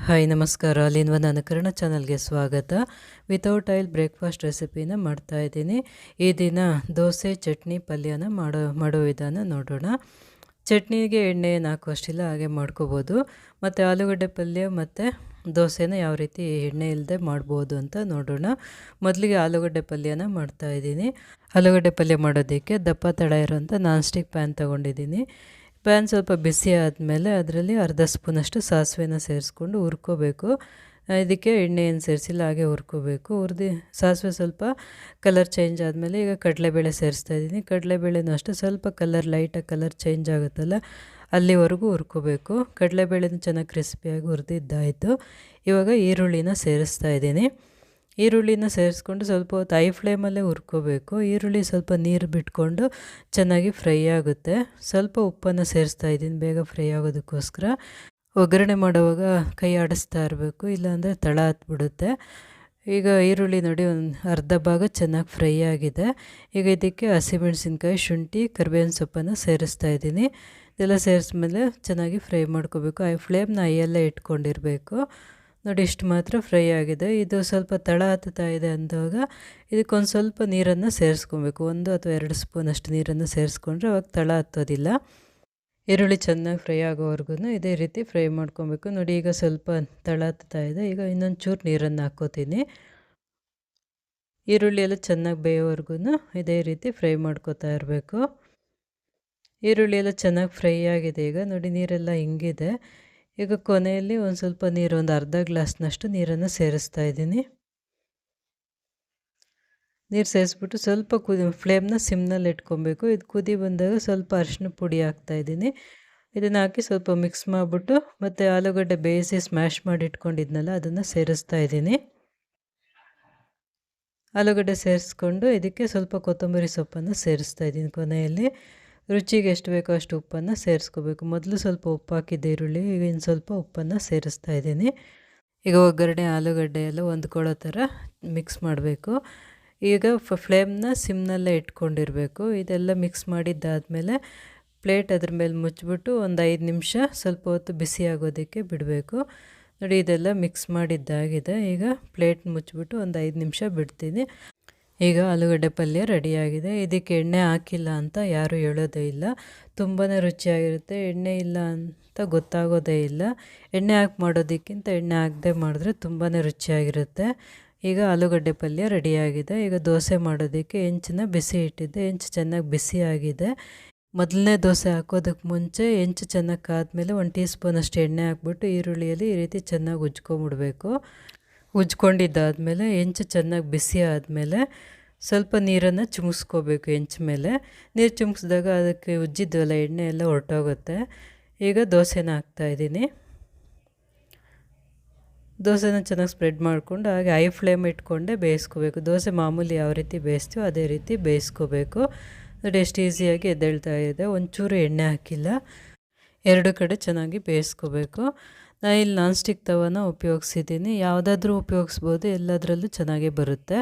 Hi ನಮಸ್ಕಾರ. ಅಲ್ಲಿಂದ ನನ್ನ ಕನ್ನಡ ಚಾನಲ್ಗೆ ಸ್ವಾಗತ. ವಿತೌಟ್ ಆಯಿಲ್ ಬ್ರೇಕ್ಫಾಸ್ಟ್ ರೆಸಿಪಿನ ಮಾಡ್ತಾಯಿದ್ದೀನಿ. ಈ ದಿನ ದೋಸೆ ಚಟ್ನಿ ಪಲ್ಯನ ಮಾಡೋ ವಿಧಾನ ನೋಡೋಣ. ಚಟ್ನಿಗೆ ಎಣ್ಣೆ ಏನು ಹಾಕುವಷ್ಟಿಲ್ಲ, ಹಾಗೆ ಮಾಡ್ಕೋಬೋದು. ಮತ್ತು ಆಲೂಗಡ್ಡೆ ಪಲ್ಯ ಮತ್ತು ದೋಸೆನ ಯಾವ ರೀತಿ ಎಣ್ಣೆ ಇಲ್ಲದೆ ಮಾಡ್ಬೋದು ಅಂತ ನೋಡೋಣ. ಮೊದಲಿಗೆ ಆಲೂಗಡ್ಡೆ ಪಲ್ಯನ ಮಾಡ್ತಾಯಿದ್ದೀನಿ. ಆಲೂಗಡ್ಡೆ ಪಲ್ಯ ಮಾಡೋದಕ್ಕೆ ದಪ್ಪ ತಳ ಇರೋಂಥ ನಾನ್ ಸ್ಟಿಕ್ ಪ್ಯಾನ್ ತೊಗೊಂಡಿದ್ದೀನಿ. ಪ್ಯಾನ್ ಸ್ವಲ್ಪ ಬಿಸಿ ಆದಮೇಲೆ ಅದರಲ್ಲಿ ಅರ್ಧ ಸ್ಪೂನಷ್ಟು ಸಾಸಿವೆನ ಸೇರಿಸ್ಕೊಂಡು ಹುರ್ಕೋಬೇಕು. ಇದಕ್ಕೆ ಎಣ್ಣೆ ಏನು ಸೇರಿಸಿಲ್ಲ, ಹಾಗೆ ಹುರ್ಕೋಬೇಕು. ಸಾಸಿವೆ ಸ್ವಲ್ಪ ಕಲರ್ ಚೇಂಜ್ ಆದಮೇಲೆ ಈಗ ಕಡಲೆಬೇಳೆ ಸೇರಿಸ್ತಾಯಿದ್ದೀನಿ. ಕಡಲೆಬೇಳೆನೂ ಅಷ್ಟೇ ಸ್ವಲ್ಪ ಲೈಟಾಗಿ ಕಲರ್ ಚೇಂಜ್ ಆಗುತ್ತಲ್ಲ ಅಲ್ಲಿವರೆಗೂ ಹುರ್ಕೋಬೇಕು. ಕಡಲೆಬೇಳೆನೂ ಚೆನ್ನಾಗಿ ಕ್ರಿಸ್ಪಿಯಾಗಿ ಹುರಿದಿದ್ದಾಯಿತು. ಇವಾಗ ಈರುಳ್ಳಿನ ಸೇರಿಸ್ತಾಯಿದ್ದೀನಿ. ಈರುಳ್ಳಿನ ಸೇರಿಸ್ಕೊಂಡು ಸ್ವಲ್ಪ ಹೊತ್ತು ಐ ಫ್ಲೇಮಲ್ಲೇ ಹುರ್ಕೋಬೇಕು. ಈರುಳ್ಳಿ ಸ್ವಲ್ಪ ನೀರು ಬಿಟ್ಕೊಂಡು ಚೆನ್ನಾಗಿ ಫ್ರೈ ಆಗುತ್ತೆ. ಸ್ವಲ್ಪ ಉಪ್ಪನ್ನು ಸೇರಿಸ್ತಾಯಿದ್ದೀನಿ ಬೇಗ ಫ್ರೈ ಆಗೋದಕ್ಕೋಸ್ಕರ. ಒಗ್ಗರಣೆ ಮಾಡುವಾಗ ಕೈ ಆಡಿಸ್ತಾ ಇರಬೇಕು, ಇಲ್ಲಾಂದರೆ ತಳ ಹತ್ಬಿಡುತ್ತೆ. ಈಗ ಈರುಳ್ಳಿ ನೋಡಿ ಒಂದು ಅರ್ಧ ಭಾಗ ಚೆನ್ನಾಗಿ ಫ್ರೈ ಆಗಿದೆ. ಈಗ ಇದಕ್ಕೆ ಹಸಿಮೆಣಸಿನ್ಕಾಯಿ, ಶುಂಠಿ, ಕರಿಬೇವಿನ ಸೊಪ್ಪನ್ನು ಸೇರಿಸ್ತಾಯಿದ್ದೀನಿ. ಇದೆಲ್ಲ ಸೇರಿಸ್ಮೇಲೆ ಚೆನ್ನಾಗಿ ಫ್ರೈ ಮಾಡ್ಕೋಬೇಕು. ಫ್ಲೇಮ್ನ ಐಯಲ್ಲೇ ಇಟ್ಕೊಂಡಿರಬೇಕು. ನೋಡಿ ಇಷ್ಟು ಮಾತ್ರ ಫ್ರೈ ಆಗಿದೆ. ಇದು ಸ್ವಲ್ಪ ತಳ ಹತ್ತುತ್ತಾ ಇದೆ ಅಂದಾಗ ಇದಕ್ಕೊಂದು ಸ್ವಲ್ಪ ನೀರನ್ನು ಸೇರಿಸ್ಕೊಬೇಕು. 1 ಅಥವಾ 2 ಸ್ಪೂನಷ್ಟು ನೀರನ್ನು ಸೇರಿಸ್ಕೊಂಡ್ರೆ ಅವಾಗ ತಳ ಹತ್ತೋದಿಲ್ಲ. ಈರುಳ್ಳಿ ಚೆನ್ನಾಗಿ ಫ್ರೈ ಆಗೋವರೆಗೂ ಇದೇ ರೀತಿ ಫ್ರೈ ಮಾಡ್ಕೊಬೇಕು. ನೋಡಿ ಈಗ ಸ್ವಲ್ಪ ತಳ ಹತ್ತುತ್ತಾ ಇದೆ. ಈಗ ಇನ್ನೊಂದು ಚೂರು ನೀರನ್ನು ಹಾಕ್ಕೋತೀನಿ. ಈರುಳ್ಳಿ ಎಲ್ಲ ಚೆನ್ನಾಗಿ ಬೇಯೋವರೆಗೂ ಇದೇ ರೀತಿ ಫ್ರೈ ಮಾಡ್ಕೋತಾ ಇರಬೇಕು. ಈರುಳ್ಳಿ ಎಲ್ಲ ಚೆನ್ನಾಗಿ ಫ್ರೈ ಆಗಿದೆ. ಈಗ ನೋಡಿ ನೀರೆಲ್ಲ ಹಿಂಗಿದೆ. ಈಗ ಕೊನೆಯಲ್ಲಿ ಒಂದು ಸ್ವಲ್ಪ ನೀರು, ಒಂದು ಅರ್ಧ ಗ್ಲಾಸ್ನಷ್ಟು ನೀರನ್ನು ಸೇರಿಸ್ತಾ ಇದ್ದೀನಿ. ನೀರು ಸೇರಿಸ್ಬಿಟ್ಟು ಸ್ವಲ್ಪ ಫ್ಲೇಮ್ನ ಸಿಮ್ನಲ್ಲಿ ಇಟ್ಕೊಬೇಕು. ಇದು ಕುದಿ ಬಂದಾಗ ಸ್ವಲ್ಪ ಅರಿಶಿನ ಪುಡಿ ಹಾಕ್ತಾಯಿದ್ದೀನಿ. ಇದನ್ನು ಹಾಕಿ ಸ್ವಲ್ಪ ಮಿಕ್ಸ್ ಮಾಡಿಬಿಟ್ಟು ಮತ್ತು ಆಲೂಗಡ್ಡೆ ಬೇಯಿಸಿ ಸ್ಮ್ಯಾಶ್ ಮಾಡಿ ಇಟ್ಕೊಂಡಿದ್ನಲ್ಲ ಅದನ್ನು ಸೇರಿಸ್ತಾ ಇದ್ದೀನಿ. ಆಲೂಗಡ್ಡೆ ಸೇರಿಸ್ಕೊಂಡು ಇದಕ್ಕೆ ಸ್ವಲ್ಪ ಕೊತ್ತಂಬರಿ ಸೊಪ್ಪನ್ನು ಸೇರಿಸ್ತಾ ಇದ್ದೀನಿ. ಕೊನೆಯಲ್ಲಿ ರುಚಿಗೆ ಎಷ್ಟು ಬೇಕೋ ಅಷ್ಟು ಉಪ್ಪನ್ನು ಸೇರಿಸ್ಕೋಬೇಕು. ಮೊದಲು ಸ್ವಲ್ಪ ಉಪ್ಪು ಹಾಕಿದ್ದೆ ಈರುಳ್ಳಿ, ಈಗ ಇನ್ನು ಸ್ವಲ್ಪ ಉಪ್ಪನ್ನು ಸೇರಿಸ್ತಾ ಇದ್ದೀನಿ. ಈಗ ಒಗ್ಗರಣೆ ಆಲೂಗಡ್ಡೆ ಎಲ್ಲ ಹೊಂದ್ಕೊಳ್ಳೋ ಥರ ಮಿಕ್ಸ್ ಮಾಡಬೇಕು. ಈಗ ಫ್ಲೇಮ್ನ ಸಿಮ್ನಲ್ಲೇ ಇಟ್ಕೊಂಡಿರಬೇಕು. ಇದೆಲ್ಲ ಮಿಕ್ಸ್ ಮಾಡಿದ್ದಾದಮೇಲೆ ಪ್ಲೇಟ್ ಅದ್ರ ಮೇಲೆ ಮುಚ್ಚಿಬಿಟ್ಟು ಒಂದು 5 ನಿಮಿಷ ಸ್ವಲ್ಪ ಹೊತ್ತು ಬಿಸಿ ಆಗೋದಕ್ಕೆ ಬಿಡಬೇಕು. ನೋಡಿ ಇದೆಲ್ಲ ಮಿಕ್ಸ್ ಮಾಡಿದ್ದಾಗಿದೆ. ಈಗ ಪ್ಲೇಟ್ ಮುಚ್ಚಿಬಿಟ್ಟು ಒಂದು 5 ನಿಮಿಷ ಬಿಡ್ತೀನಿ. ಈಗ ಆಲೂಗಡ್ಡೆ ಪಲ್ಯ ರೆಡಿಯಾಗಿದೆ. ಇದಕ್ಕೆ ಎಣ್ಣೆ ಹಾಕಿಲ್ಲ ಅಂತ ಯಾರೂ ಹೇಳೋದೇ ಇಲ್ಲ. ತುಂಬಾ ರುಚಿಯಾಗಿರುತ್ತೆ. ಎಣ್ಣೆ ಇಲ್ಲ ಅಂತ ಗೊತ್ತಾಗೋದೇ ಇಲ್ಲ. ಎಣ್ಣೆ ಹಾಕಿ ಮಾಡೋದಕ್ಕಿಂತ ಎಣ್ಣೆ ಹಾಕದೆ ಮಾಡಿದ್ರೆ ತುಂಬಾ ರುಚಿಯಾಗಿರುತ್ತೆ. ಈಗ ಆಲೂಗಡ್ಡೆ ಪಲ್ಯ ರೆಡಿಯಾಗಿದೆ. ಈಗ ದೋಸೆ ಮಾಡೋದಕ್ಕೆ ಹೆಂಚನ್ನ ಬಿಸಿ ಇಟ್ಟಿದ್ದೆ. ಹೆಂಚು ಚೆನ್ನಾಗಿ ಬಿಸಿ ಆಗಿದೆ. ಮೊದಲನೇ ದೋಸೆ ಹಾಕೋದಕ್ಕೆ ಮುಂಚೆ ಹೆಂಚು ಚೆನ್ನಾಗಿ ಕಾದ್ಮೇಲೆ 1 ಟೀ ಸ್ಪೂನಷ್ಟು ಎಣ್ಣೆ ಹಾಕ್ಬಿಟ್ಟು ಈರುಳ್ಳಿಯಲ್ಲಿ ಈ ರೀತಿ ಚೆನ್ನಾಗಿ ಉಜ್ಕೊಂಬಿಡ್ಬೇಕು. ಉಜ್ಕೊಂಡಿದ್ದಾದಮೇಲೆ ಹೆಂಚು ಚೆನ್ನಾಗಿ ಬಿಸಿ ಆದಮೇಲೆ ಸ್ವಲ್ಪ ನೀರನ್ನು ಚಿಮುಕ್ಸ್ಕೋಬೇಕು ಹೆಂಚು ಮೇಲೆ. ನೀರು ಚಿಮುಕ್ಸಿದಾಗ ಅದಕ್ಕೆ ಉಜ್ಜಿದ್ವಲ್ಲ ಎಣ್ಣೆ ಎಲ್ಲ ಹೊರಟೋಗುತ್ತೆ. ಈಗ ದೋಸೆನ ಹಾಕ್ತಾಯಿದ್ದೀನಿ. ದೋಸೆನ ಚೆನ್ನಾಗಿ ಸ್ಪ್ರೆಡ್ ಮಾಡಿಕೊಂಡು ಹಾಗೆ ಐ ಫ್ಲೇಮ್ ಇಟ್ಕೊಂಡೆ ಬೇಯಿಸ್ಕೋಬೇಕು. ದೋಸೆ ಮಾಮೂಲಿ ಯಾವ ರೀತಿ ಬೇಯಿಸ್ತೀವೋ ಅದೇ ರೀತಿ ಬೇಯಿಸ್ಕೋಬೇಕು. ನೋಡಿ ಎಷ್ಟು ಈಸಿಯಾಗಿ ಎದ್ದೇಳ್ತಾ ಇದೆ. ಒಂಚೂರು ಎಣ್ಣೆ ಹಾಕಿಲ್ಲ. 2 ಕಡೆ ಚೆನ್ನಾಗಿ ಬೇಯಿಸ್ಕೋಬೇಕು. ನಾನು ಇಲ್ಲಿ ನಾನ್ ಸ್ಟಿಕ್ ತವನ ಉಪಯೋಗಿಸಿದ್ದೀನಿ. ಯಾವುದಾದ್ರೂ ಉಪಯೋಗಿಸ್ಬೋದು, ಎಲ್ಲದರಲ್ಲೂ ಚೆನ್ನಾಗೇ ಬರುತ್ತೆ.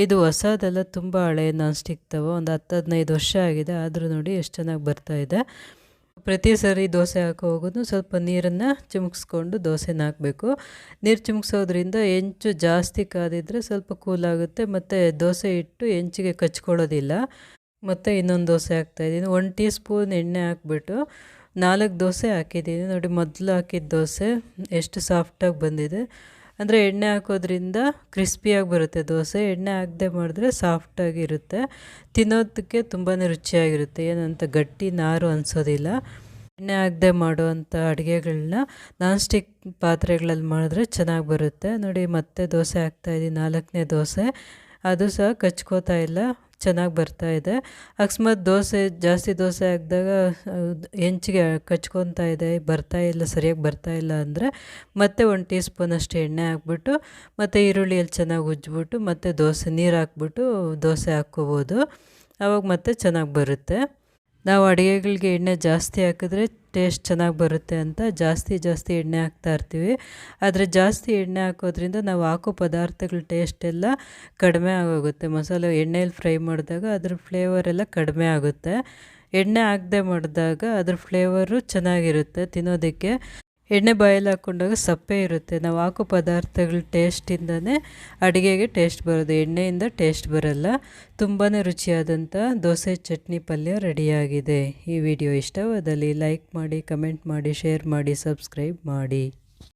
ಇದು ಹೊಸದೆಲ್ಲ, ತುಂಬ ಹಳೆಯ ನಾನ್ ಸ್ಟಿಕ್ ತವ, ಒಂದು 10-15 ವರ್ಷ ಆಗಿದೆ. ಆದರೂ ನೋಡಿ ಎಷ್ಟು ಚೆನ್ನಾಗಿ ಬರ್ತಾಯಿದೆ. ಪ್ರತಿ ಸರಿ ದೋಸೆ ಹಾಕೋ ಹೋಗೋದು ಸ್ವಲ್ಪ ನೀರನ್ನು ಚಿಮುಕ್ಸ್ಕೊಂಡು ದೋಸೆನ ಹಾಕಬೇಕು. ನೀರು ಚಿಮುಕ್ಸೋದ್ರಿಂದ ಹೆಂಚು ಜಾಸ್ತಿ ಕಾದಿದ್ರೆ ಸ್ವಲ್ಪ ಕೂಲಾಗುತ್ತೆ ಮತ್ತು ದೋಸೆ ಹಿಟ್ಟು ಹೆಂಚಿಗೆ ಕಚ್ಕೊಳ್ಳೋದಿಲ್ಲ. ಮತ್ತು ಇನ್ನೊಂದು ದೋಸೆ ಹಾಕ್ತಾಯಿದ್ದೀನಿ. 1 ಟೀ ಸ್ಪೂನ್ ಎಣ್ಣೆ ಹಾಕ್ಬಿಟ್ಟು 4 ದೋಸೆ ಹಾಕಿದ್ದೀನಿ. ನೋಡಿ ಮೊದಲು ಹಾಕಿದ ದೋಸೆ ಎಷ್ಟು ಸಾಫ್ಟಾಗಿ ಬಂದಿದೆ. ಅಂದರೆ ಎಣ್ಣೆ ಹಾಕೋದ್ರಿಂದ ಕ್ರಿಸ್ಪಿಯಾಗಿ ಬರುತ್ತೆ ದೋಸೆ. ಎಣ್ಣೆ ಹಾಕದೆ ಮಾಡಿದ್ರೆ ಸಾಫ್ಟಾಗಿರುತ್ತೆ. ತಿನ್ನೋದಕ್ಕೆ ತುಂಬಾ ರುಚಿಯಾಗಿರುತ್ತೆ. ಏನಂತ ಗಟ್ಟಿ ನಾರು ಅನಿಸೋದಿಲ್ಲ. ಎಣ್ಣೆ ಹಾಕದೆ ಮಾಡುವಂಥ ಅಡುಗೆಗಳನ್ನ ನಾನ್ ಸ್ಟಿಕ್ ಪಾತ್ರೆಗಳಲ್ಲಿ ಮಾಡಿದ್ರೆ ಚೆನ್ನಾಗಿ ಬರುತ್ತೆ. ನೋಡಿ ಮತ್ತೆ ದೋಸೆ ಹಾಕ್ತಾಯಿದ್ದೀನಿ, 4ನೇ ದೋಸೆ. ಅದು ಸಹ ಕಚ್ಕೋತಾ ಇಲ್ಲ, ಚೆನ್ನಾಗಿ ಬರ್ತಾಯಿದೆ. ಅಕಸ್ಮಾತ್ ಜಾಸ್ತಿ ದೋಸೆ ಹಾಕಿದಾಗ ಹೆಂಚಿಗೆ ಕಚ್ಕೊತಾ ಇದೆ, ಸರಿಯಾಗಿ ಬರ್ತಾಯಿಲ್ಲ ಅಂದರೆ ಮತ್ತೆ 1 ಟೀ ಸ್ಪೂನಷ್ಟು ಎಣ್ಣೆ ಹಾಕ್ಬಿಟ್ಟು ಮತ್ತು ಈರುಳ್ಳಿಯಲ್ಲಿ ಚೆನ್ನಾಗಿ ಉಜ್ಜಿಬಿಟ್ಟು ಮತ್ತು ನೀರು ಹಾಕ್ಬಿಟ್ಟು ದೋಸೆ ಹಾಕ್ಕೋಬೋದು. ಆವಾಗ ಮತ್ತೆ ಚೆನ್ನಾಗಿ ಬರುತ್ತೆ. ನಾವು ಅಡುಗೆಗಳಿಗೆ ಎಣ್ಣೆ ಜಾಸ್ತಿ ಹಾಕಿದ್ರೆ ಟೇಸ್ಟ್ ಚೆನ್ನಾಗಿ ಬರುತ್ತೆ ಅಂತ ಜಾಸ್ತಿ ಎಣ್ಣೆ ಹಾಕ್ತಾ ಇರ್ತೀವಿ. ಆದರೆ ಜಾಸ್ತಿ ಎಣ್ಣೆ ಹಾಕೋದ್ರಿಂದ ನಾವು ಹಾಕೋ ಪದಾರ್ಥಗಳ ಟೇಸ್ಟ್ ಎಲ್ಲ ಕಡಿಮೆ ಆಗೋಗುತ್ತೆ. ಮಸಾಲೆ ಎಣ್ಣೆಯಲ್ಲಿ ಫ್ರೈ ಮಾಡಿದಾಗ ಅದ್ರ ಫ್ಲೇವರ್ ಎಲ್ಲ ಕಡಿಮೆ ಆಗುತ್ತೆ. ಎಣ್ಣೆ ಹಾಕದೆ ಮಾಡಿದಾಗ ಅದ್ರ ಫ್ಲೇವರು ಚೆನ್ನಾಗಿರುತ್ತೆ ತಿನ್ನೋದಕ್ಕೆ. ಎಣ್ಣೆ ಬಾಯಲ್ಲಿ ಹಾಕ್ಕೊಂಡಾಗ ಸಪ್ಪೆ ಇರುತ್ತೆ. ನಾವು ಹಾಕೋ ಪದಾರ್ಥಗಳ ಟೇಸ್ಟಿಂದನೇ ಅಡುಗೆಗೆ ಟೇಸ್ಟ್ ಬರೋದು, ಎಣ್ಣೆಯಿಂದ ಟೇಸ್ಟ್ ಬರಲ್ಲ. ತುಂಬಾ ರುಚಿಯಾದಂಥ ದೋಸೆ ಚಟ್ನಿ ಪಲ್ಯ ರೆಡಿಯಾಗಿದೆ. ಈ ವಿಡಿಯೋ ಇಷ್ಟವಾದಲ್ಲಿ ಲೈಕ್ ಮಾಡಿ, ಕಮೆಂಟ್ ಮಾಡಿ, ಶೇರ್ ಮಾಡಿ, ಸಬ್ಸ್ಕ್ರೈಬ್ ಮಾಡಿ.